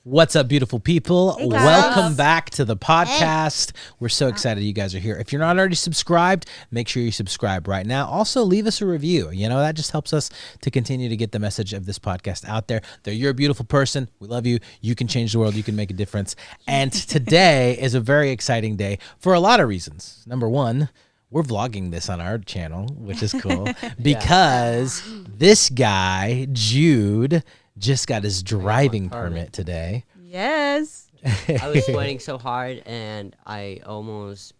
What's up, beautiful people? Hey, guys. Welcome back to the podcast. We're so excited you guys are here. If you're not already subscribed, make sure you subscribe right now. Also, leave us a review. You know, that just helps us to continue to get the message of this podcast out there. That you're a beautiful person. We love you. You can change the world. You can make a difference. And today is a very exciting day for a lot of reasons. Number one, we're vlogging this on our channel, which is cool because this guy, Jude, just got his driving permit today. Yes. I was sweating so hard, and I almost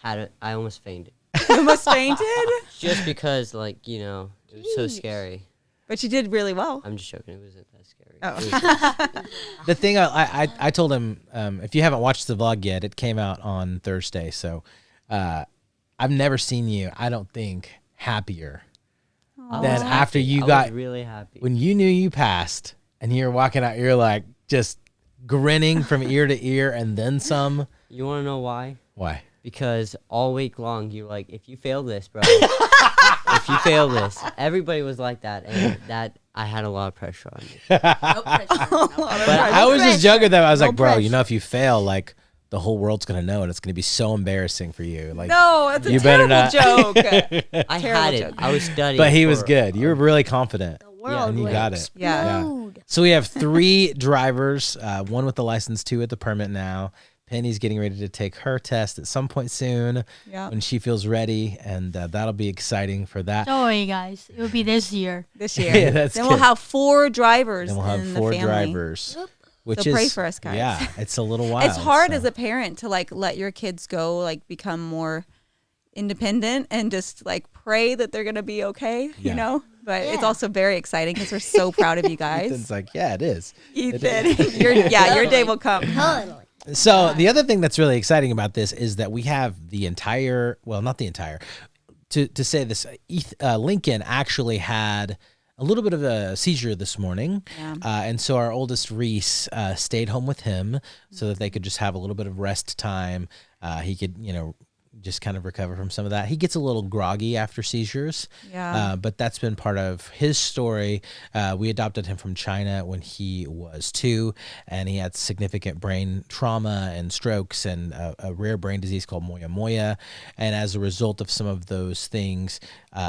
fainted. You almost fainted? Just because, like, you know, it was so scary. But you did really well. I'm just joking. It wasn't that scary. Oh. The thing I told him, if you haven't watched the vlog yet, it came out on Thursday. So I've never seen you, I don't think, happier than after you I got was really happy. when you knew you passed and you're walking out, you're like just grinning from ear to ear and then some. You want to know why? Why? Because all week long, you're like, if you fail this, bro, if you fail this, everybody was like that, and that I had a lot of pressure on me. No pressure. But I was just joking though. I was like, bro, you know, if you fail, like the whole world's gonna know, and it's gonna be so embarrassing for you. Like, No, it's a you better terrible not. joke. I Terrible had it. joke. I was studying. But he was for, good. You were really confident. The world and you would got it. Yeah. explode. So we have 3 drivers, one with the license, 2 with the permit now. Penny's getting ready to take her test at some point soon Yeah. when she feels ready, and that'll be exciting for that. Don't worry, guys. It will be this year. This year. Yeah, that's then good. we'll have 4 drivers Then we'll have in 4 the family. drivers, Yep. which So is pray for us, guys. Yeah, it's a little wild. It's hard so. as a parent to like let your kids go, like become more independent and just like pray that they're going to be okay, Yeah. you know? But it's Yeah. also very exciting because we're so proud of you guys. Ethan's like, yeah, it is. Ethan, your day will come. Totally. So the other thing that's really exciting about this is that we have the entire, well, not the entire, to say this, Lincoln actually had a little bit of a seizure this morning. Yeah. And so our oldest Reese stayed home with him so that they could just have a little bit of rest time. He could, you know, just kind of recover from some of that. He gets a little groggy after seizures, Yeah. but that's been part of his story. We adopted him from China when he was 2, and he had significant brain trauma and strokes and a rare brain disease called moya moya. And as a result of some of those things,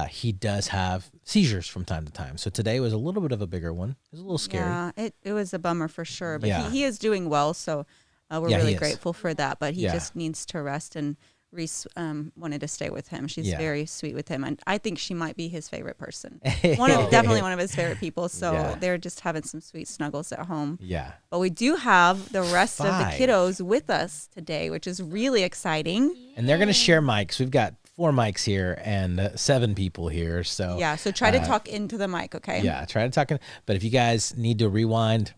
he does have seizures from time to time. So today was a little bit of a bigger one. It was a little scary. Yeah, it was a bummer for sure. But Yeah. he is doing well, so we're Yeah, he really is. grateful for that. But he Yeah. just needs to rest, and Reese wanted to stay with him. She's Yeah. very sweet with him, and I think she might be his favorite person. Definitely one of his favorite people. So Yeah. they're just having some sweet snuggles at home. Yeah. But we do have the rest of the 5. kiddos with us today, which is really exciting. And they're going to share mics. We've got 4 mics here and 7 people here. So Yeah, so try to talk into the mic, okay? yeah, try to talk. But if you guys need to rewind,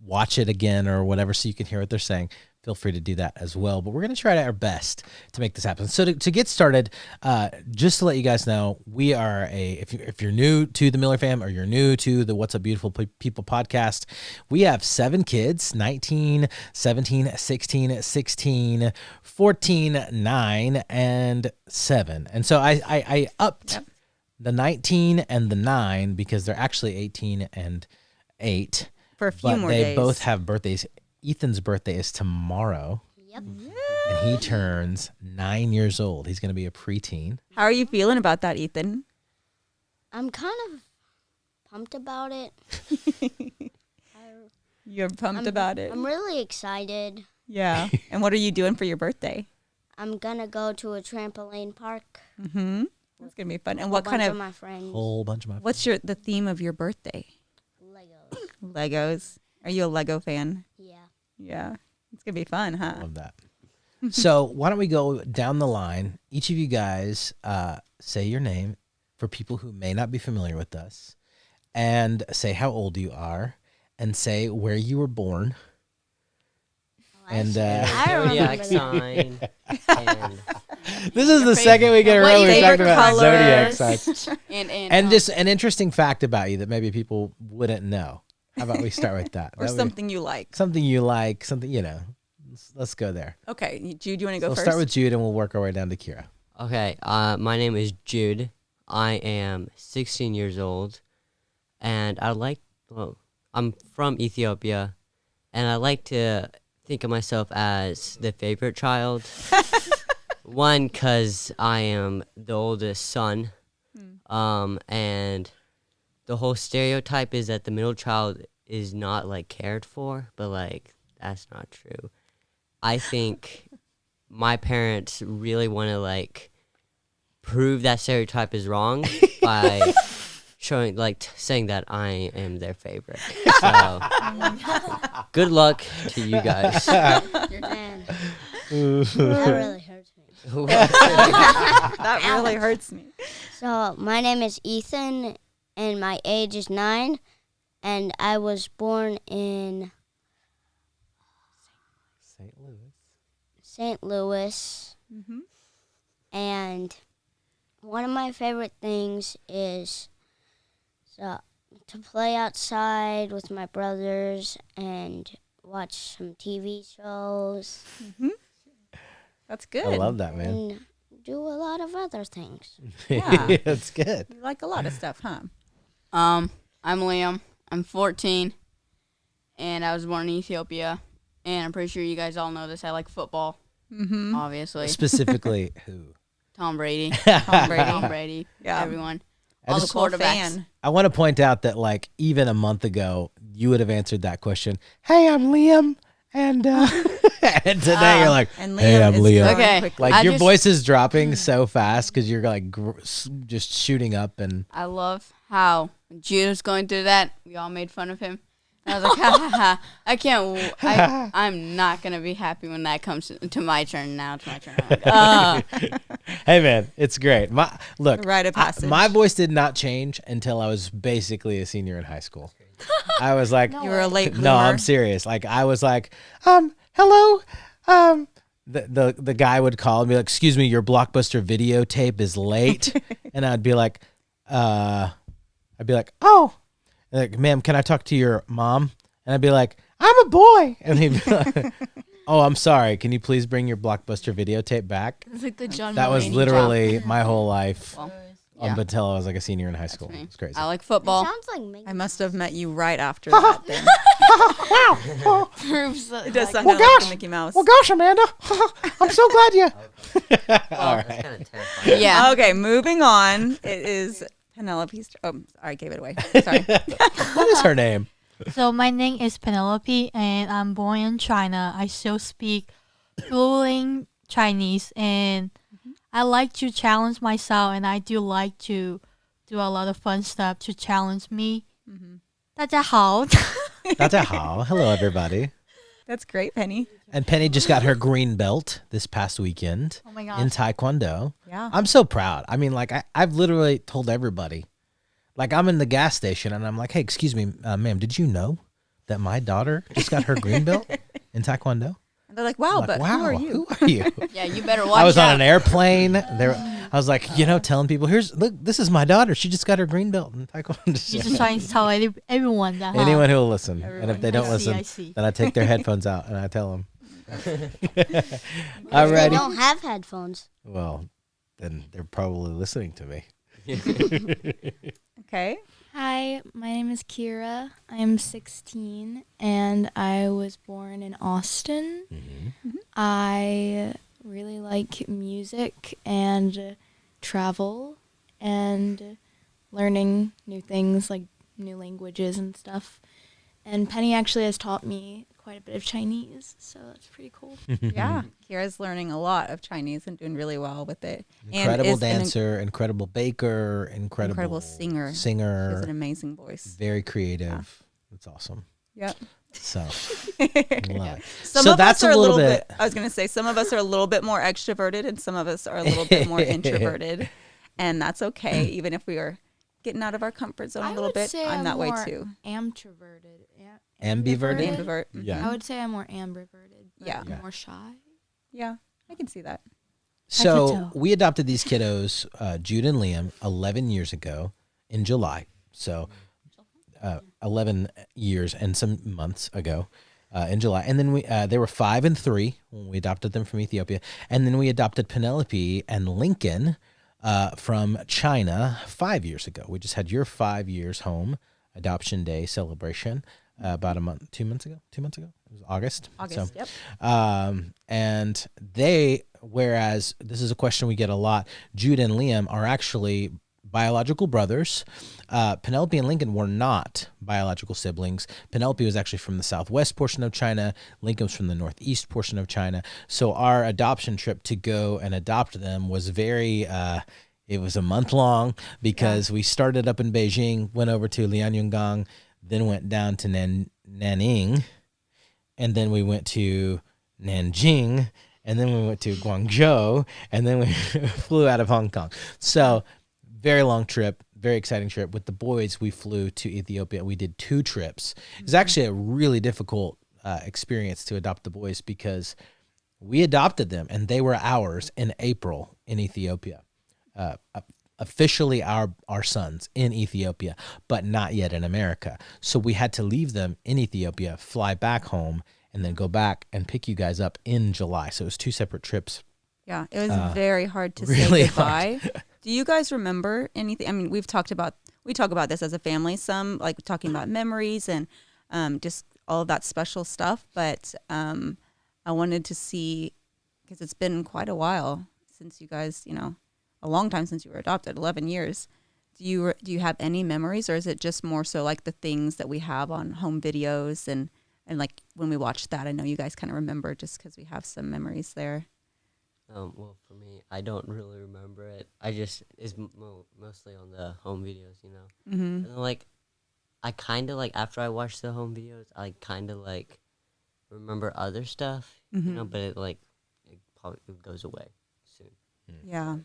watch it again or whatever so you can hear what they're saying, feel free to do that as well. But we're going to try our best to make this happen. So to get started, just to let you guys know, we are if you're new to the Miller fam or you're new to the What's Up Beautiful People podcast, we have 7 kids, 19, 17, 16, 16, 14, 9, and 7. And so I upped the 19 and the 9 because they're actually 18 and 8. For a few But more they days. both have birthdays. Ethan's birthday is tomorrow, Yep. and he turns 9 years old. He's going to be a preteen. How are you feeling about that, Ethan? I'm kind of pumped about it. You're pumped about it? I'm really excited. Yeah. And what are you doing for your birthday? I'm gonna go to a trampoline park. Mm-hmm. That's gonna be fun. And with what a kind bunch of my friends? Whole bunch of my what's the theme of your birthday? Legos. Legos. Are you a Lego fan? Yeah. Yeah. It's gonna be fun, huh? love that. So why don't we go down the line? Each of you guys say your name for people who may not be familiar with us, and say how old you are, and say where you were born. And I remember Zodiac that. sign. And this is the second week in a row we've favorite talked about zodiac colors? signs. And just an interesting fact about you that maybe people wouldn't know. How about we start with that? Or That would- something you like. something you like, something, you know. Let's go there. Okay. Jude, you want to go So we'll first? start with Jude and we'll work our way down to Kira. okay, my name is Jude. I am 16 years old, and I'm from Ethiopia, and I like to think of myself as the favorite child. One, because I am the oldest son, and the whole stereotype is that the middle child is not like cared for, but like that's not true. I think my parents really want to like prove that stereotype is wrong by showing saying that I am their favorite. So good luck to you guys. Man, that really hurts me. That really hurts me. So my name is Ethan, and my age is 9, and I was born in St. Louis. St. Louis, Mm-hmm. and one of my favorite things is to play outside with my brothers and watch some TV shows That's good. I love that, man. and do a lot of other things. Yeah. That's good. You like a lot of stuff, huh? I'm Liam. I'm 14, and I was born in Ethiopia. And I'm pretty sure you guys all know this. I like football, obviously. Specifically, who? Tom Brady. Tom Brady. Tom Brady. Yeah. Everyone. I All just- the quarterbacks. Fan. I want to point out that like even a month ago, you would have answered that question. Hey, I'm Liam, and and today you're like, And Liam hey, I'm is Liam. growing Okay. quickly. Like I your just- voice is dropping so fast because you're like just shooting up and I love how when Jude was going through that, we all made fun of him. And I was like, ha ha ha. I can't. I'm not going to be happy when that comes to my turn now. It's my turn. I'm like, hey man, it's great. Look, Rite of passage. my voice did not change until I was basically a senior in high school. I was like, You were a late bloomer. no, I'm serious. Like I was like, hello, the guy would call and be like, excuse me, your Blockbuster videotape is late, and I'd be like, oh, and like, ma'am, can I talk to your mom? And I'd be like, I'm a boy, and he'd be like, oh, I'm sorry, can you please bring your Blockbuster videotape back? It's like the John That was Mulaney literally my whole life well, until I was like a senior in high school. me. It's crazy. I like It football. sounds like Mickey I must Mouse. have met you right after that. Then. proves that, It does like, sound Well, kind of like gosh. the Mickey Mouse. Well, gosh, Amanda, I'm so glad you. All right. That's kind of terrifying. Yeah. Okay, moving on. It is Penelope's. Oh, sorry, I gave it away. Sorry. What is her name? So my name is Penelope, and I'm born in China. I still speak fluent Chinese, and I like to challenge myself, and I do like to do a lot of fun stuff to challenge me. 大家好. 大家好. Hello, everybody. That's great, Penny. And Penny just got her green belt this past weekend Oh my in gosh. Taekwondo. Yeah. I'm so proud. I mean, like, I've literally told everybody. Like, I'm in the gas station, and I'm like, hey, excuse me, ma'am, did you know that my daughter just got her green belt in Taekwondo? And they're like, wow, I'm but like, who are you? Who are you? Yeah, you better watch I was out. on an airplane. I was like, telling people, look, this is my daughter. She just got her green belt in You're Taekwondo. just trying to tell everyone that. Anyone who will listen. And if they don't I listen, see. then I take their headphones out and I tell them. They Alrighty. don't have headphones. Well, then they're probably listening to me. Okay. Hi, my name is Kira. I am 16 and I was born in Austin. I really like music and travel and learning new things like new languages and stuff. And Penny actually has taught me quite a bit of Chinese, so that's pretty cool. Yeah. Kira's learning a lot of Chinese and doing really well with it. Incredible is an dancer, incredible baker, incredible singer. She has an amazing voice. very creative. That's awesome. Yep. So, love it. Some So of that's us are a a little little bit- bit. I was going to say some of us are a little bit more extroverted and some of us are a little bit more introverted, and that's okay. Even if we are getting out of our comfort zone a I little would bit, say I'm I'm that way more too. Ambiverted. Ambiverted? Ambivert. Yeah. I would say I'm more ambiverted. But Yeah. Yeah. More shy. Yeah, I can see that. So tell. we adopted these kiddos, Jude and Liam, 11 years ago in July. So 11 years and some months ago in July. And then they were 5 and 3 when we adopted them from Ethiopia. And then we adopted Penelope and Lincoln from China 5 years ago. We just had your 5 years home adoption day celebration about 2 months ago. It was August. August. So, Yep. and whereas this is a question we get a lot, Jude and Liam are actually biological brothers. Penelope and Lincoln were not biological siblings. Penelope was actually from the southwest portion of China. Lincoln was from the northeast portion of China. So our adoption trip to go and adopt them was very, it was a month long because we started up in Beijing, went over to Lianyungang, then went down to Nanning, and then we went to Nanjing, and then we went to Guangzhou, and then we flew out of Hong Kong. So very long trip, very exciting trip. With the boys, we flew to Ethiopia. We did 2 trips. It was actually a really difficult experience to adopt the boys because we adopted them, and they were ours in April in Ethiopia. Officially our sons in Ethiopia, but not yet in America. So we had to leave them in Ethiopia, fly back home, and then go back and pick you guys up in July. So it was 2 separate trips. Yeah, it was very hard to really say goodbye. Do you guys remember anything? I mean, we talk about this as a family, some like talking about memories and just all of that special stuff. But I wanted to see, because it's been quite a while since you guys, a long time since you were adopted, 11 years. Do you have any memories, or is it just more so like the things that we have on home videos and like when we watch that? I know you guys kind of remember just because we have some memories there. Well, for me, I don't really remember it. I just is mostly on the home videos, Mm-hmm. And then, like, I kind of like after I watch the home videos, I kind of like remember other stuff, but it probably goes away soon. Yeah.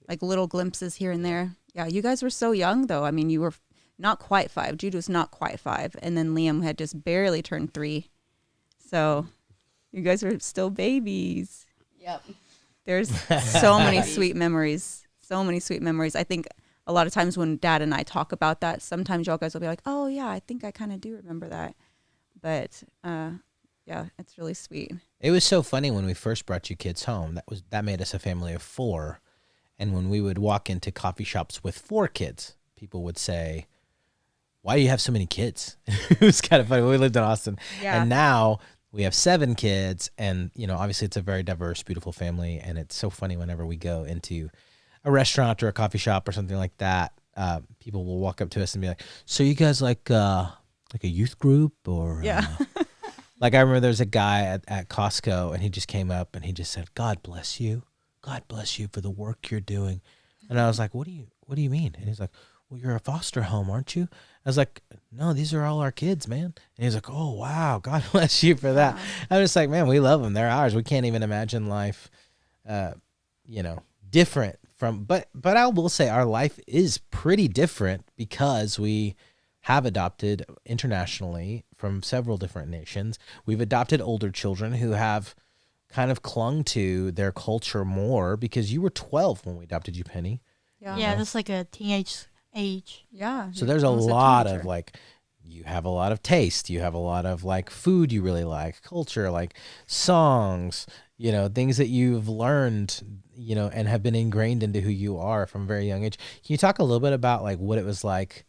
Like little glimpses here and there. Yeah, you guys were so young, though. I mean, you were not quite 5. Jude was not quite 5. And then Liam had just barely turned 3. So you guys were still babies. Yep. There's so many sweet memories. So many sweet memories. I think a lot of times when Dad and I talk about that, sometimes y'all guys will be like, oh, yeah, I think I kind of do remember that. But, yeah, it's really sweet. It was so funny when we first brought you kids home. That made us a family of 4. And when we would walk into coffee shops with 4 kids, people would say, why do you have so many kids? It was kind of funny. We lived in Austin. Yeah. And now we have 7 kids. And, obviously it's a very diverse, beautiful family. And it's so funny whenever we go into a restaurant or a coffee shop or something like that, people will walk up to us and be like, so you guys like a youth group or... Yeah. Like I remember there was a guy at Costco and he just came up and he just said, God bless you. God bless you for the work you're doing. And I was like, what do you mean? And he's like, well, you're a foster home, aren't you? I was like, no, these are all our kids, man. And he's like, oh, wow. God bless you for that. I'm just like, man, we love them. They're ours. We can't even imagine life, different from, but I will say our life is pretty different because we have adopted internationally from several different nations. We've adopted older children who have kind of clung to their culture more because you were 12 when we adopted you, Penny. Yeah, that's like a teenage age. Yeah. So there's a lot of you have a lot of taste. You have a lot of food you really like, culture, songs, things that you've learned, and have been ingrained into who you are from a very young age. Can you talk a little bit about what it was like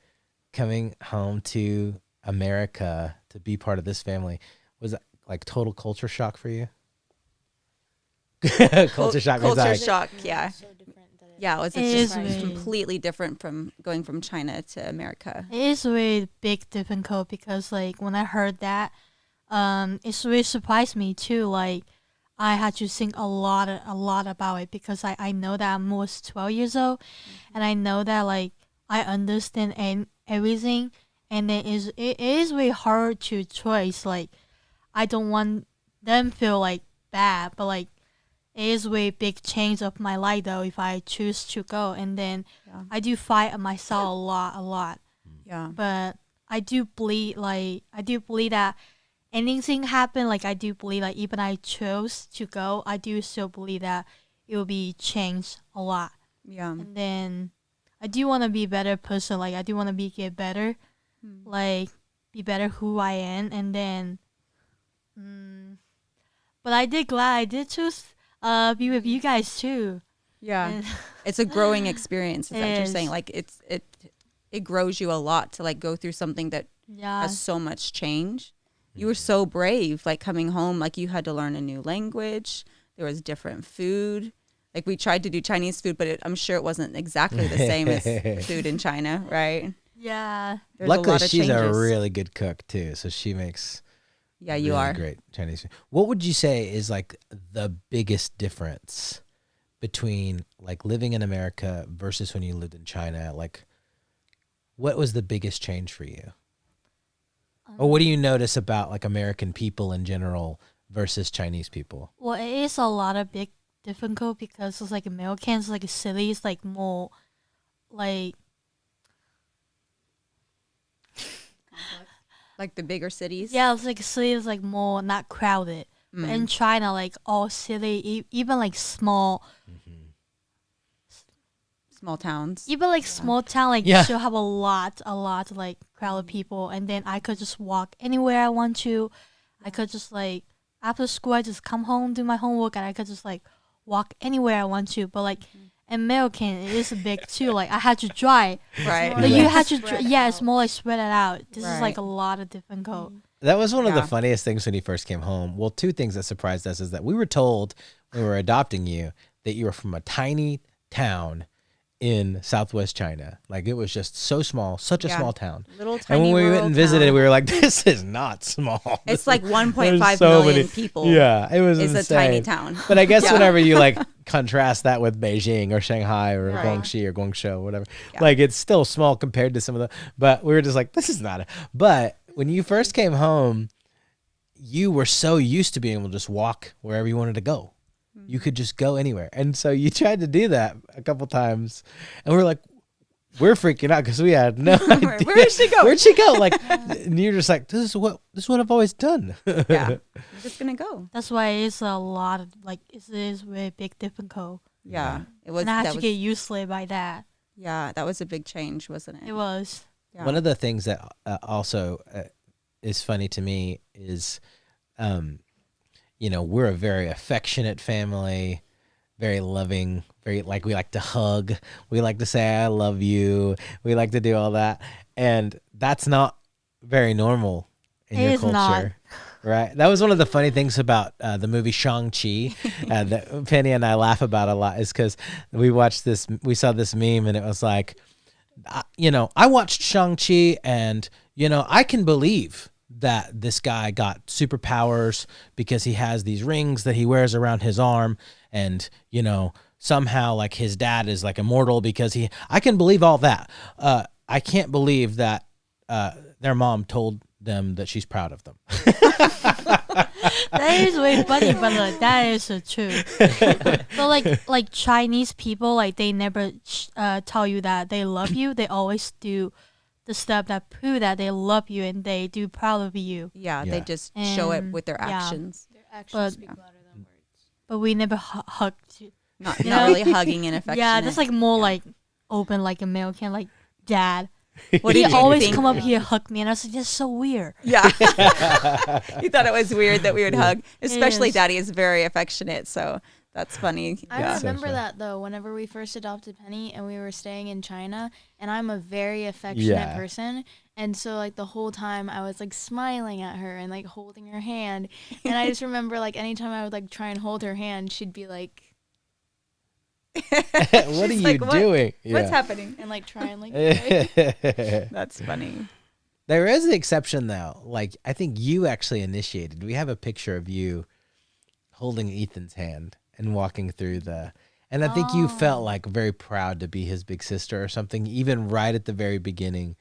coming home to America to be part of this family? Was it total culture shock for you? Culture shock. Culture shock, yeah. So different that Yeah, it's It just is really- completely different from going from China to America. It is really big different code because when I heard that, it's really surprised me too. I had to think a lot about it because I know that I'm almost 12 years old, and I know that I understand everything, and it is really hard to choice. I don't want them feel bad, but it is really big change of my life though if I choose to go, and then Yeah. I do fight myself a lot. Yeah. But I do believe that anything happen, I do believe even I chose to go, I do still believe that it will be changed a lot. Yeah. And then I do want to be a better person. I do want to get better, be better who I am. And then, but I did glad I did choose be with you guys too. Yeah. And It's a growing experience, is that what you're It saying? is. It grows you a lot to go through something that yeah, has so much change. you were so brave, like coming home, like you had to learn a new language. There was different food. Like we tried to do Chinese food, but I'm sure it wasn't exactly the same as food in China, right? Yeah. There's Luckily, a lot of she's changes. a really good cook too, so she makes Yeah, you really are. great Chinese food. What would you say is like the biggest difference between like living in America versus when you lived in China? Like, what was the biggest change for you? Or what do you notice about like American people in general versus Chinese people? Well, it is a lot of big difficult because it's like Americans, like cities, like more like Like the bigger cities. yeah, it's like cities like more not crowded. But in China, like all city, even like small, Small towns. even like small town, like Yeah. she'll have a lot like crowded people, and then I could just walk anywhere I want to. I could just like after school, I just come home, do my homework, and I could just like walk anywhere I want to. But like American, it is big too. Like I had to drive. Right. But Yeah. you had to, Spread yeah, it's out. more like spread it out. This is like Right. a lot of different code. That was one of the Yeah. funniest things when he first came home. Well, two things that surprised us is that we were told when we were adopting you that you were from a tiny town in Southwest China. Like it was just so small, such a Yeah. small town. Little tiny And when we went rural and visited, town. we were like, "This is not small." It's like 1.5 There's so million many- people. Yeah, it was It's insane. a tiny town. But I guess Yeah. whenever you like contrast that with Beijing or Shanghai or Right. Guangxi or Guangzhou, whatever, Yeah. like it's still small compared to some of the. But we were just like, "This is not." But when you first came home, you were so used to being able to just walk wherever you wanted to go. You could just go anywhere. And so you tried to do that a couple times. And we're like, we're freaking out because we had no idea. Where'd she go? Where'd she go? Like, and you're just like, this is what I've always done. Yeah. I'm just going to go. That's why it's a lot of like it is very big different code. Yeah. It was, And I had that to was, get used to it by that. yeah, that was a big change, wasn't it? It was. Yeah. One of the things that also is funny to me is, we're a very affectionate family, very loving, very like we like to hug, we like to say I love you, we like to do all that, and that's not very normal in It your is culture. not. Right. That was one of the funny things about the movie Shang-Chi that Penny and I laugh about a lot is because we saw this meme and it was like, I watched Shang-Chi and, I can believe that this guy got superpowers because he has these rings that he wears around his arm and, somehow like his dad is like immortal because I can believe all that. I can't believe that their mom told them that she's proud of them. That is way funny, but that is the truth. But like Chinese people, like they never tell you that they love you. They always do the stuff that prove that they love you and they do proud of you. Yeah, Yeah. they just show it And, with their yeah. actions. Their actions But- speak louder than words. But we never hug. Not You not know? really hugging and affectionate. Yeah, that's like more like open, like American, like dad. What He did you always think? come up here hug me, and I was like, that's so weird. Yeah. You thought it was weird that we would hug. Especially is. Daddy is very affectionate, so that's funny. I Yeah. So remember funny. that though, whenever we first adopted Penny and we were staying in China, and I'm a very affectionate Yeah. person. And so like the whole time I was like smiling at her and like holding her hand. And I just remember like anytime I would like try and hold her hand, she'd be like What are She's you like, "What- doing? What's happening? and like try and like That's funny. There is an exception though. Like I think you actually initiated. We have a picture of you holding Ethan's hand and walking through and I think you felt like very proud to be his big sister or something, even right at the very beginning.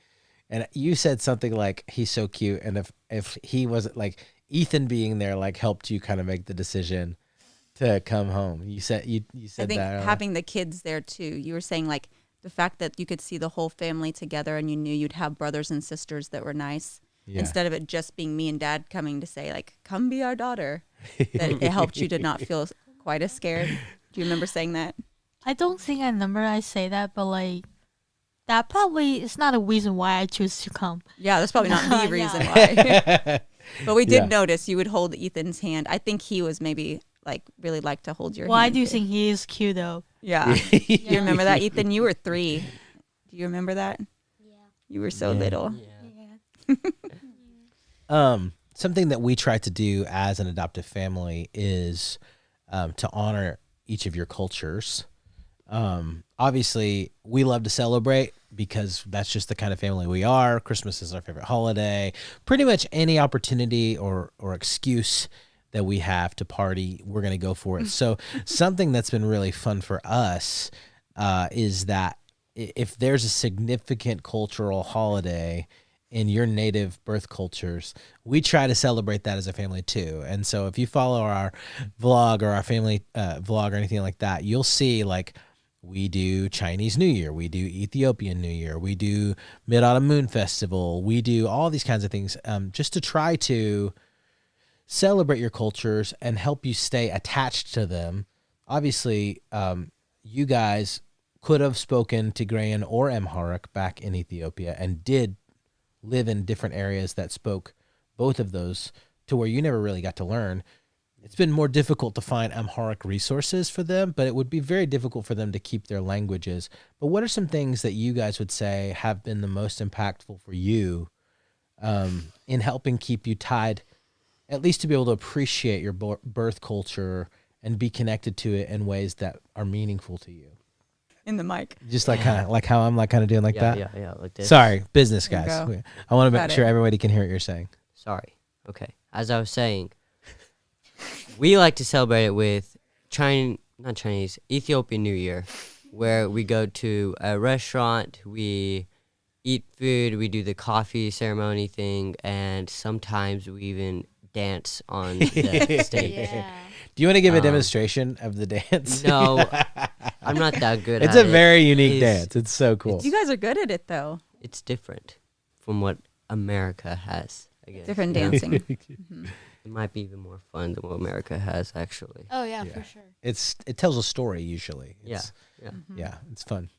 And you said something like, he's so cute. And if he wasn't like Ethan being there, like helped you kind of make the decision to come home. You said you said I think that. having the kids there too. You were saying like the fact that you could see the whole family together and you knew you'd have brothers and sisters that were nice. Yeah. Instead of it just being me and Dad coming to say like, come be our daughter. That it helped you to not feel quite as scared. Do you remember saying that? I don't think I remember I say that, but like that probably is not a reason why I choose to come. Yeah, that's probably not the Yeah. reason why. But we did Yeah. notice you would hold Ethan's hand. I think he was maybe like really like to hold your Well, I hand. do too. think he is cute though. Yeah. Do you remember that, Ethan? You were 3. Do you remember that? Yeah. You were so Yeah. little. Yeah. something that we try to do as an adoptive family is to honor each of your cultures. Obviously, we love to celebrate because that's just the kind of family we are. Christmas is our favorite holiday. Pretty much any opportunity or excuse that we have to party, we're going to go for it. So something that's been really fun for us is that if there's a significant cultural holiday in your native birth cultures, we try to celebrate that as a family too. And so if you follow our vlog or our family vlog or anything like that, you'll see like we do Chinese New Year, we do Ethiopian New Year, we do Mid-Autumn Moon Festival, we do all these kinds of things just to try to celebrate your cultures and help you stay attached to them. Obviously, you guys could have spoken Tigrayan or Amharic back in Ethiopia and did live in different areas that spoke both of those to where you never really got to learn. It's been more difficult to find Amharic resources for them, but it would be very difficult for them to keep their languages. But what are some things that you guys would say have been the most impactful for you in helping keep you tied, at least to be able to appreciate your birth culture and be connected to it in ways that are meaningful to you? In the mic. Just like kind of like how I'm like kind of doing like that. Yeah, like this. Sorry, business There you guys. go. I want to Got make sure it. everybody can hear what you're saying. Sorry. Okay. As I was saying, we like to celebrate it with Ethiopian New Year, where we go to a restaurant, we eat food, we do the coffee ceremony thing, and sometimes we even dance on the stage. Yeah. Do you want to give a demonstration of the dance? No, I'm not that good It's at a it. very unique It's- dance. It's so cool. You guys are good at it though. It's different from what America has, I guess. Different Yeah. dancing. It might be even more fun than what America has, actually. Oh yeah, Yeah. for sure. It tells a story usually. Yeah. Yeah, it's fun.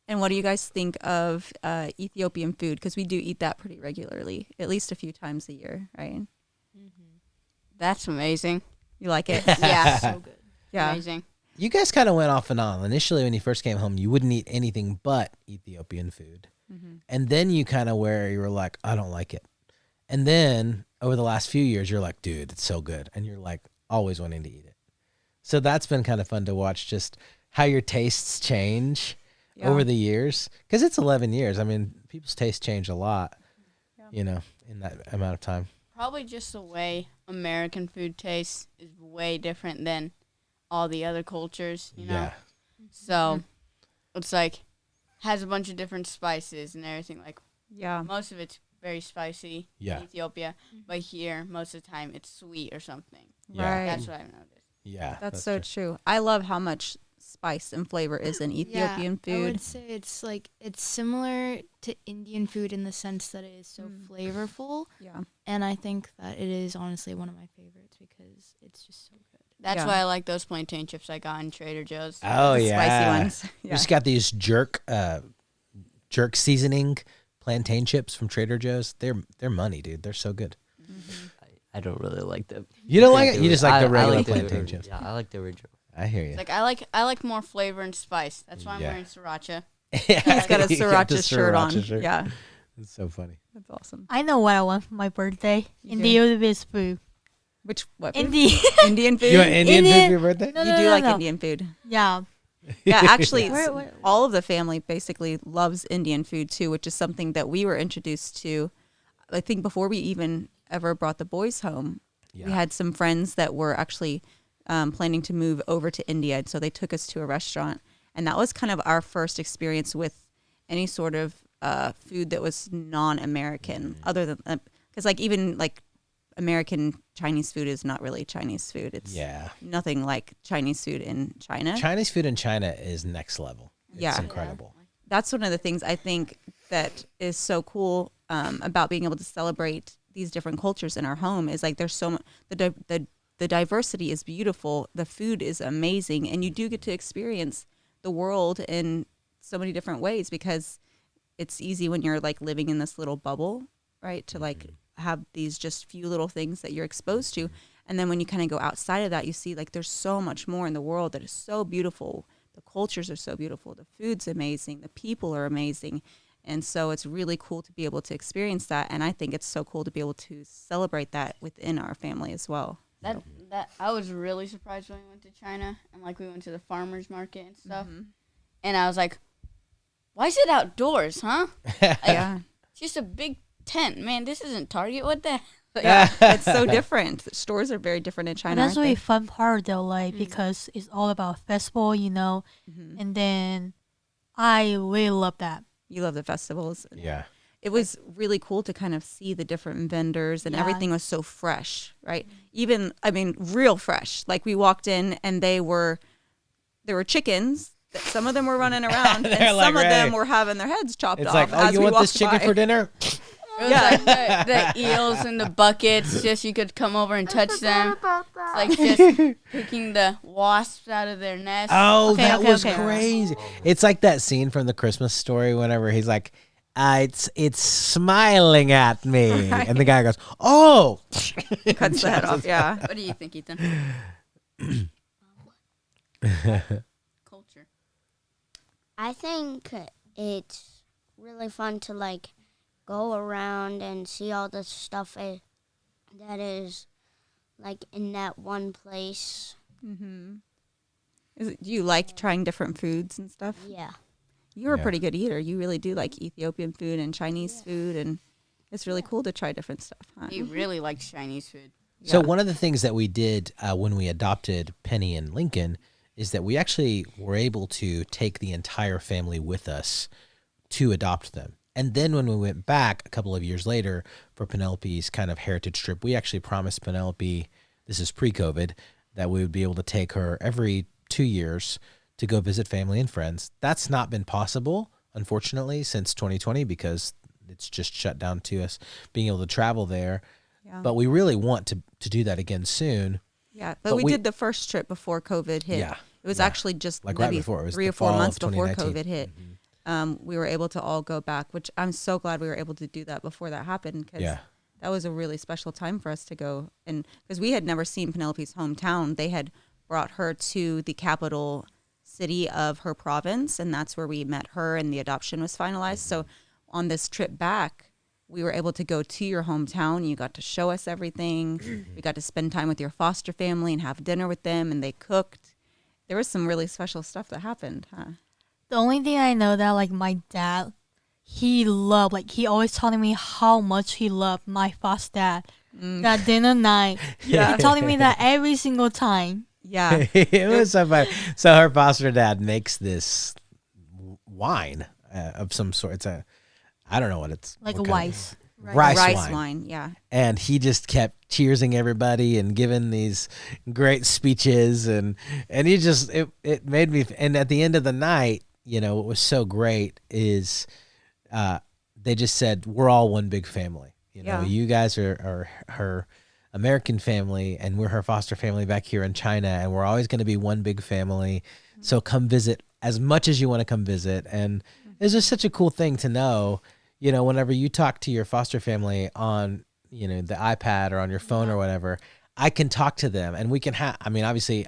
And what do you guys think of Ethiopian food? Because we do eat that pretty regularly, at least a few times a year, right? That's amazing. You like it? Yeah. So good. Yeah. Amazing. You guys kind of went off and on. Initially, when you first came home, you wouldn't eat anything but Ethiopian food. And then you kind of you were like, I don't like it. And then over the last few years, you're like, dude, it's so good. And you're like always wanting to eat it. So that's been kind of fun to watch just how your tastes change Yeah. over the years. Because it's 11 years. I mean, people's tastes change a lot, in that amount of time. Probably just the way American food tastes is way different than all the other cultures, you know? Yeah. So it's like has a bunch of different spices and everything. Like Yeah. most of it's very spicy Yeah. in Ethiopia, but here most of the time it's sweet or something. Yeah. Right. That's what I've noticed. Yeah. That's so true. I love how much spice and flavor is in Ethiopian I food. would say it's similar to Indian food in the sense that it is so flavorful, Yeah. and I think that it is honestly one of my favorites because it's just so good. That's Yeah. why I like those plantain chips I got in Trader Joe's. Oh, The yeah. spicy ones. We Yeah. just got these jerk seasoning plantain chips from Trader Joe's. They're money, dude. They're so good. I don't really like them. You don't like it? You just like the I regular like plantain chips. Yeah, I like the original. I hear you. It's like I like more flavor and spice. That's why I'm Yeah. wearing sriracha. He's got a You got the sriracha shirt on. sriracha shirt. Yeah. It's so funny. That's awesome. I know what I want for my birthday. You Indian food. What food? Indian. Indian food? You want Indian food Indian- for your birthday? No, You no, do no, like no. Indian food. Yeah. Yeah, actually, Where- all of the family basically loves Indian food too, which is something that we were introduced to. I think before we even ever brought the boys home, we Yeah. had some friends that were actually planning to move over to India, and so they took us to a restaurant, and that was kind of our first experience with any sort of food that was non-American, other than because like even like American Chinese food is not really Chinese food. It's Yeah. nothing like Chinese food in China. Chinese food in China is next level. It's Yeah. incredible. That's one of the things I think that is so cool about being able to celebrate these different cultures in our home is like there's so much, the diversity is beautiful, the food is amazing, and you do get to experience the world in so many different ways because it's easy when you're like living in this little bubble, right? To like have these just few little things that you're exposed to. And then when you kind of go outside of that, you see like there's so much more in the world that is so beautiful. The cultures are so beautiful. The food's amazing. The people are amazing. And so it's really cool to be able to experience that. And I think it's so cool to be able to celebrate that within our family as well. That I was really surprised when we went to China and like we went to the farmers market and stuff, and I was like, "Why is it outdoors, huh? Yeah. It's just a big tent, man. This isn't Target. What the?" Yeah, it's so different. The stores are very different in China. But that's aren't really they? fun part though, like because it's all about festival, and then I really love that. You love the festivals. Yeah. It was really cool to kind of see the different vendors and Yeah. everything was so fresh, right? Even, I mean, real fresh. Like we walked in and there were chickens. Some of them were running around and They're some like, of them right. were having their heads chopped It's off. like, oh, as you we want this walked chicken by. for dinner? It was like the eels in the buckets. Just you could come over and touch them. It's like just picking the wasps out of their nest. Oh, Okay, that okay, was okay. crazy. It's like that scene from the Christmas Story whenever he's like, it's smiling at me. And the guy goes, oh. Cuts the head off, yeah. What do you think, Ethan? Culture. I think it's really fun to like go around and see all the stuff that is like in that one place. Do you like trying different foods and stuff? Yeah. You're a Yeah. pretty good eater. You really do like Ethiopian food and Chinese food, and it's really cool to try different stuff. Huh? He really likes Chinese food. So Yeah. one of the things that we did when we adopted Penny and Lincoln is that we actually were able to take the entire family with us to adopt them. And then when we went back a couple of years later for Penelope's kind of heritage trip, we actually promised Penelope, this is pre-COVID, that we would be able to take her every 2 years to go visit family and friends. That's not been possible, unfortunately, since 2020 because it's just shut down to us being able to travel there. Yeah. But we really want to do that again soon. Yeah, But but we we- did the first trip before COVID hit. Yeah, It was yeah. actually just Like right maybe before. It was 3 the or 4 fall months of before 2019. COVID hit. We were able to all go back, which I'm so glad we were able to do that before that happened because Yeah. that was a really special time for us to go. And because we had never seen Penelope's hometown, they had brought her to the capital city of her province, and that's where we met her and the adoption was finalized. So on this trip back, we were able to go to your hometown. You got to show us everything. We got to spend time with your foster family and have dinner with them, and they cooked. There was some really special stuff that happened, huh? The only thing I know that like my dad, he always telling me how much he loved my foster dad. That dinner night, Yeah. he telling me that every single time. Yeah. It was so funny. So her foster dad makes this wine of some sort. It's I don't know what it's Like what a kind rice. of- rice Rice wine. wine, yeah. And he just kept cheersing everybody and giving these great speeches and he just it made me. And at the end of the night, what was so great is they just said we're all one big family. Yeah. You guys are her American family and we're her foster family back here in China, and we're always going to be one big family. So come visit as much as you want to come visit. And it's just such a cool thing to know, whenever you talk to your foster family on, the iPad or on your phone or whatever, I can talk to them and we can obviously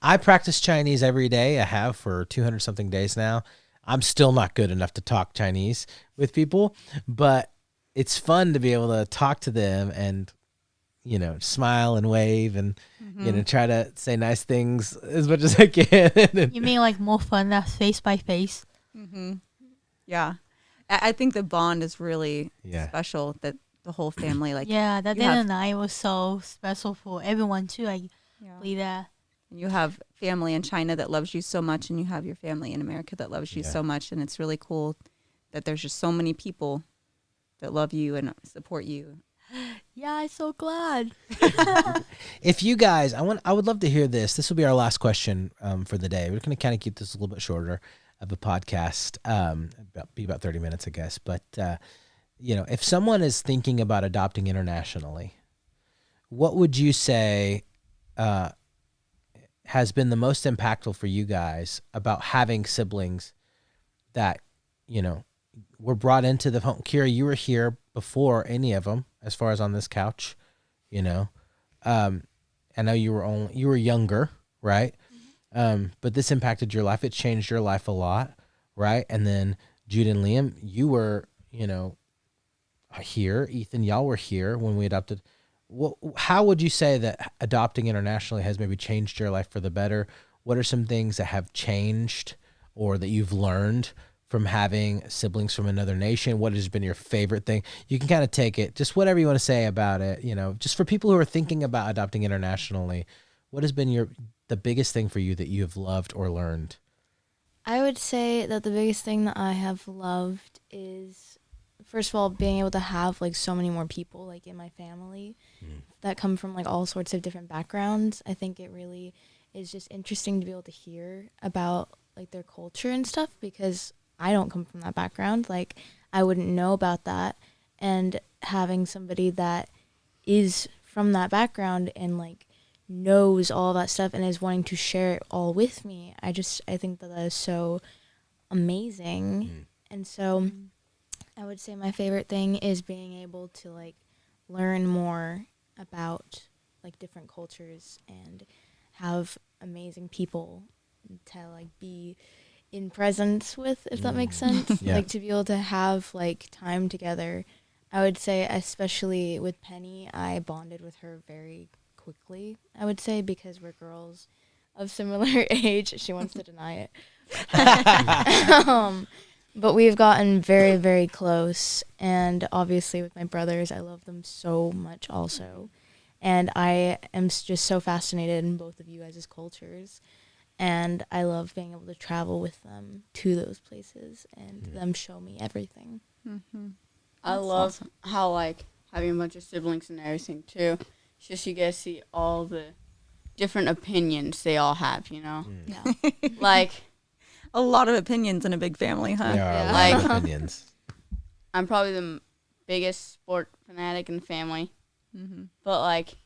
I practice Chinese every day. I have for 200 something days now. I'm still not good enough to talk Chinese with people, but it's fun to be able to talk to them and, smile and wave and, try to say nice things as much as I can. You mean like more fun than face by face? Yeah. I think the bond is really Yeah. special that the whole family, like, Yeah, that you dinner have- night was so special for everyone too. I believe that. you have family in China that loves you so much, and you have your family in America that loves you Yeah. so much. And it's really cool that there's just so many people that love you and support you. Yeah, I'm so glad. If you guys, I would love to hear this. This will be our last question for the day. We're going to kind of keep this a little bit shorter of a podcast, be about 30 minutes, I guess. But, if someone is thinking about adopting internationally, what would you say has been the most impactful for you guys about having siblings that, were brought into the home? Kira, you were here before any of them, as far as on this couch, I know you were younger, right? But this impacted your life. It changed your life a lot, right? And then Jude and Liam, you were, here. Ethan, y'all were here when we adopted. How would you say that adopting internationally has maybe changed your life for the better? What are some things that have changed or that you've learned from having siblings from another nation? What has been your favorite thing? You can kind of take it, just whatever you want to say about it, just for people who are thinking about adopting internationally, what has been the biggest thing for you that you have loved or learned? I would say that the biggest thing that I have loved is, first of all, being able to have like so many more people like in my family that come from like all sorts of different backgrounds. I think it really is just interesting to be able to hear about like their culture and stuff, because I don't come from that background. Like, I wouldn't know about that. And having somebody that is from that background and like knows all that stuff and is wanting to share it all with me, I think that is so amazing. And so I would say my favorite thing is being able to like learn more about like different cultures and have amazing people to like be in presence with, if that makes sense. Yeah. Like, to be able to have like time together. I would say, especially with Penny, I bonded with her very quickly, I would say, because we're girls of similar age. She wants to deny it. But we've gotten very, very close. And obviously with my brothers, I love them so much also. And I am just so fascinated in both of you guys' cultures. And I love being able to travel with them to those places and them show me everything. I love how, like, having a bunch of siblings and everything, too. It's just you guys see all the different opinions they all have, Yeah. Like, A lot of opinions in a big family, huh? There are a Like- lot of opinions. I'm probably the biggest sport fanatic in the family. But, like,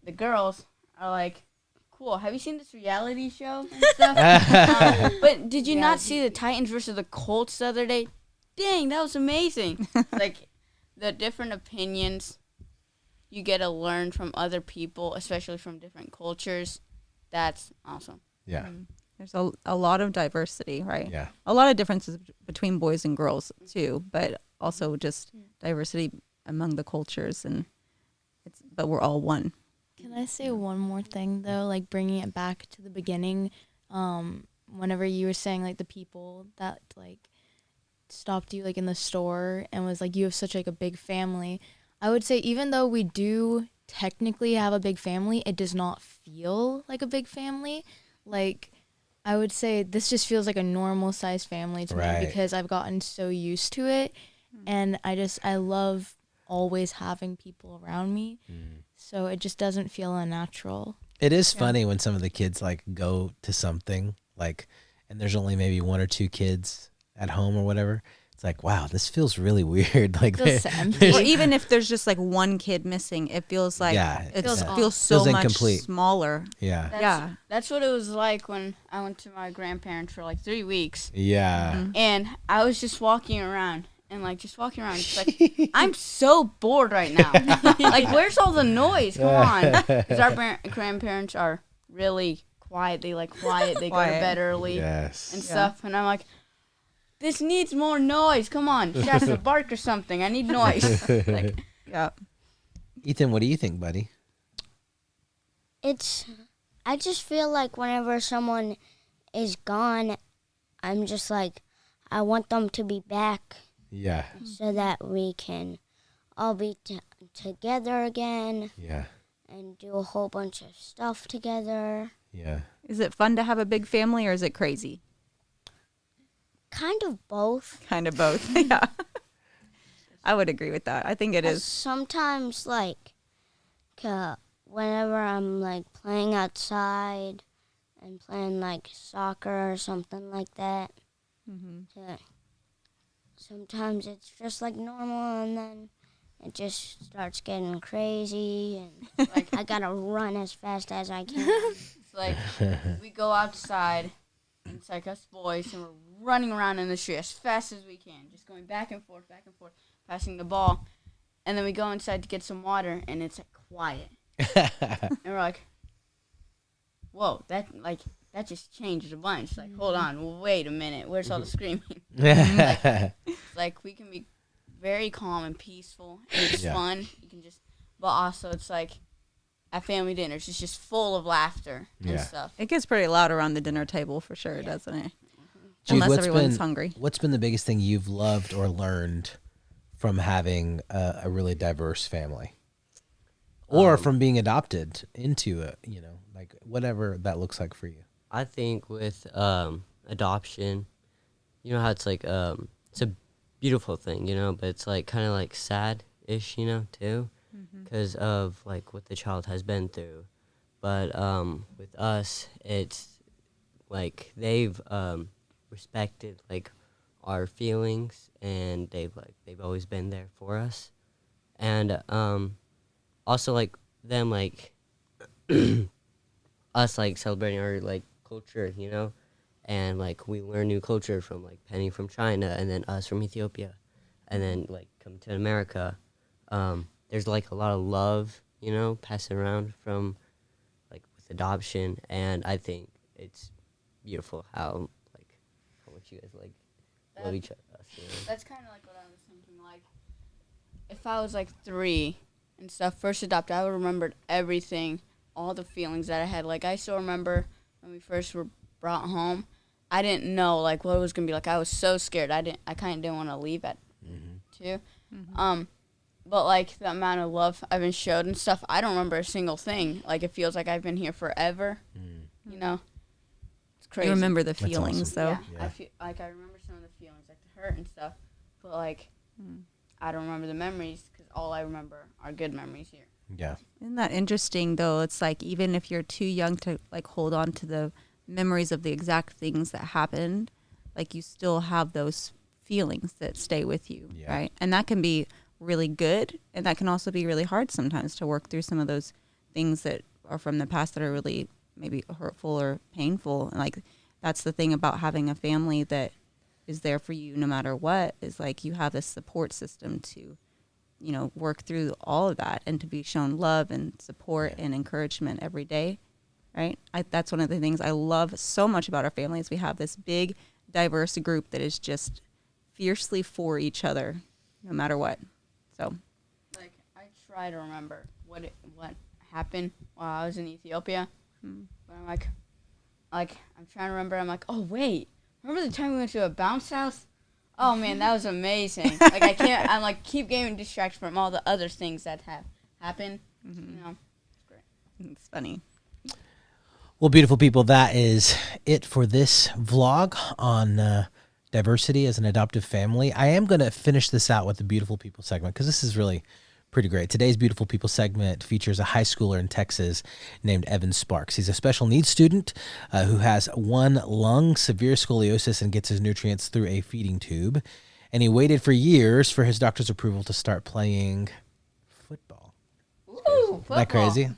the girls are like, cool, have you seen this reality show and stuff? But did you not see the Titans versus the Colts the other day? Dang, that was amazing. Like, the different opinions you get to learn from other people, especially from different cultures. That's awesome. Yeah. There's a lot of diversity, right? Yeah. A lot of differences between boys and girls too, but also just diversity among the cultures, but we're all one. Can I say one more thing, though? Like, bringing it back to the beginning, whenever you were saying, like, the people that, like, stopped you, like, in the store and was like, you have such, like, a big family. I would say even though we do technically have a big family, it does not feel like a big family. Like, I would say this just feels like a normal-sized family to Right. me because I've gotten so used to it. And I love always having people around me. So it just doesn't feel unnatural. It is funny when some of the kids like go to something like, and there's only maybe one or two kids at home or whatever. It's like, wow, this feels really weird. Like, Feels so empty. Or even if there's just like one kid missing, it feels like it Feels feels so Feels much incomplete. smaller. yeah, That's what it was like when I went to my grandparents for like 3 weeks. yeah, And I was just walking around. Just like, I'm so bored right now. Like, where's all the noise? Come on. Because our grandparents are really quiet. They like quiet. They go to bed early yes. and stuff. And I'm like, this needs more noise. Come on. She has to bark or something. I need noise. Like, Yeah. Ethan, what do you think, buddy? I just feel like whenever someone is gone, I'm just like, I want them to be back Yeah, so that we can all be together again yeah, and do a whole bunch of stuff together. yeah. Is it fun to have a big family or is it crazy? Kind of both. Kind of both. Yeah. I would agree with that. I think it is. Sometimes, like, whenever I'm, like, playing outside and playing, like, soccer or something like that, sometimes it's just, like, normal, and then it just starts getting crazy, and, like, I gotta run as fast as I can. it's like we go outside, and it's like us boys, and we're running around in the street as fast as we can, just going back and forth, passing the ball. And then we go inside to get some water, and it's like quiet. And we're like, whoa, that just changed a bunch. Like, hold on, wait a minute, where's all the screaming? Like we can be very calm and peaceful, and it's fun. You can just, but also it's like at family dinners, it's just full of laughter and stuff. It gets pretty loud around the dinner table for sure, doesn't it? Jude, Unless everyone's hungry. What's been the biggest thing you've loved or learned from having a really diverse family, or from being adopted into it? Like whatever that looks like for you. I think with adoption, you know how it's like it's a beautiful thing, but it's like kind of like sad-ish, too, because of like what the child has been through. But with us, it's like they've respected like our feelings, and they've always been there for us, and also like them like us like celebrating our like culture, and like we learn new culture from like Penny from China, and then us from Ethiopia, and then like come to America. There's like a lot of love, passing around from like with adoption, and I think it's beautiful how much you guys like love each other. That's kind of like what I was thinking. Like if I was like 3 and stuff, first adopted, I would remembered everything, all the feelings that I had. Like I still remember when we first were brought home. I didn't know like what it was gonna be like. I was so scared. I kind of didn't want to leave at 2. But like the amount of love I've been showed and stuff, I don't remember a single thing. Like it feels like I've been here forever. It's crazy. You remember the feelings awesome. though. Yeah. I feel like I remember some of the feelings, like the hurt and stuff. But like I don't remember the memories because all I remember are good memories here. Yeah. Isn't that interesting though? It's like even if you're too young to like hold on to the memories of the exact things that happened, like you still have those feelings that stay with you, right? And that can be really good, and that can also be really hard sometimes to work through some of those things that are from the past that are really maybe hurtful or painful. And like that's the thing about having a family that is there for you no matter what, is like you have this support system to work through all of that and to be shown love and support and encouragement every day, right? That's one of the things I love so much about our family is we have this big, diverse group that is just fiercely for each other no matter what. So, like, I try to remember what happened while I was in Ethiopia. But I'm like, I'm trying to remember. I'm like, oh, wait. Remember the time we went to a bounce house? Oh, man, that was amazing. Like, I can't, I'm like, keep getting distracted from all the other things that have happened. It's great. It's funny. Well, beautiful people, that is it for this vlog on diversity as an adoptive family. I am going to finish this out with the Beautiful People segment because this is really pretty great. Today's Beautiful People segment features a high schooler in Texas named Evan Sparks. He's a special needs student who has one lung, severe scoliosis, and gets his nutrients through a feeding tube. And he waited for years for his doctor's approval to start playing football. Ooh, Isn't that crazy?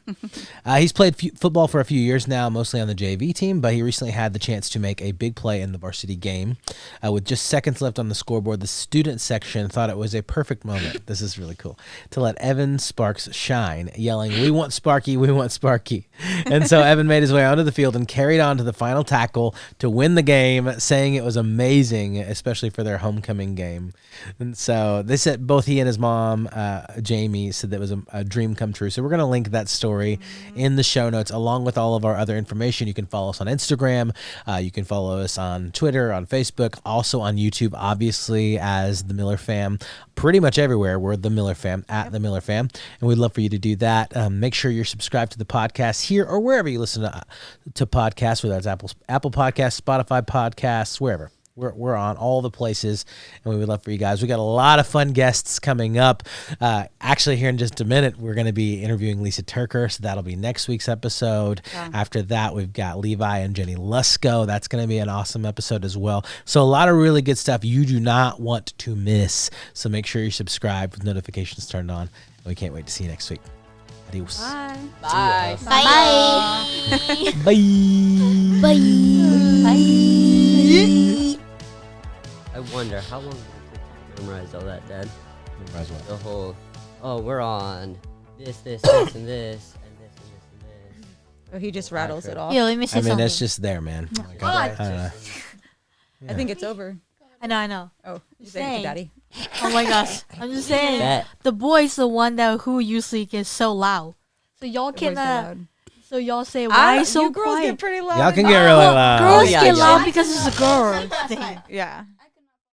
He's played football for a few years now, mostly on the JV team, but he recently had the chance to make a big play in the varsity game. With just seconds left on the scoreboard, the student section thought it was a perfect moment. This is really cool. To let Evan Sparks shine, yelling, "We want Sparky, we want Sparky." And so Evan made his way onto the field and carried on to the final tackle to win the game, saying it was amazing, especially for their homecoming game. And so they said both he and his mom, Jamie, said that was a dream come true. So we're going to link that story in the show notes along with all of our other information. You can follow us on Instagram. You can follow us on Twitter, on Facebook, also on YouTube, obviously, as The Miller Fam. Pretty much everywhere, we're The Miller Fam, at The Miller Fam. And we'd love for you to do that. Make sure you're subscribed to the podcast here or wherever you listen to podcasts, whether it's Apple Podcasts, Spotify Podcasts, wherever. We're on all the places, and we would love for you guys. We got a lot of fun guests coming up. Actually, here in just a minute, we're going to be interviewing Lisa Turker, so that'll be next week's episode. Yeah. After that, we've got Levi and Jenny Lusko. That's going to be an awesome episode as well. So a lot of really good stuff you do not want to miss. So make sure you're subscribed with notifications turned on, and we can't wait to see you next week. Adios. Bye. Bye. Bye. Bye. Bye. I wonder how long did it take to memorize all that, Dad? Memorize what? The whole, we're on this, and this, and this, and this, and this, and this. Or he just rattles it off. Yeah, let me say I mean, something. it's just there, man. Like, I don't know. I think it's over. I know. Oh, you Just said it to saying. Daddy. Oh my gosh. I'm just saying. Bet. The boy's the one that who usually gets so loud. So y'all The boys can get loud. so y'all say why so you girls quiet? get pretty loud. Y'all and can get loud. really loud. Girls yeah, get yeah. loud because it's a girl thing. Yeah.